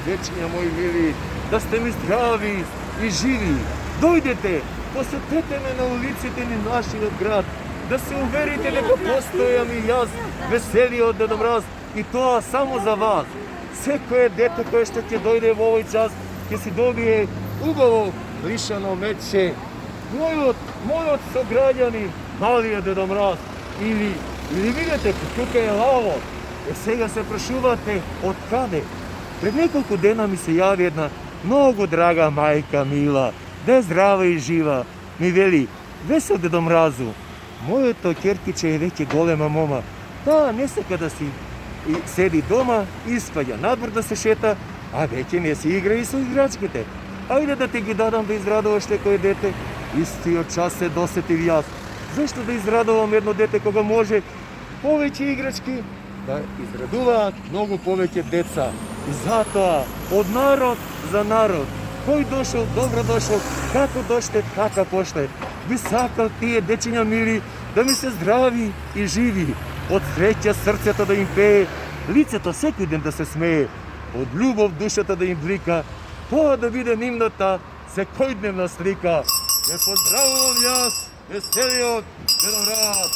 Dečinja moji mili, da ste mi zdravi i živi. Dojdete, posjetite me na ulicите ni našega grad, da se uverite da postojam i jaz, veseli od Deda Mraz i to samo za vas. Sve koje dete koje što će dojde u ovoj čas, će si dobije ubovo lišano meće. Moj od sograđani, mali je Deda Mraz. Ili vidite, tukaj je lavo, сега се прашувате од каде. Пред неколку дена ми се јави една многу драга мајка мила, да е здрава и жива. Ми вели, весел Дедо Мразу, моето ќеркиче е веќе голема мома. Таа не сака да си седи дома, испаѓа надвор да се шета, а веќе не си игра и со играчките. Ајде да ти ги дадам да израдуваш некој дете. Истиот час се досетив јас. Зашто да израдувам едно дете кога може повеќе играчки да израдуваат многу повеќе деца. И затоа, од народ за народ, кој дошол, добро дошол, како доште, така поште. Би сакал тие дечиња мили да ми се здрави и живи. Од среќа срцето да им пее, лицето секој ден да се смее, од љубов душата да им блика, тоа да биде нивната секојдневна слика. Ве поздравувам јас, веселиот Дедо Мраз.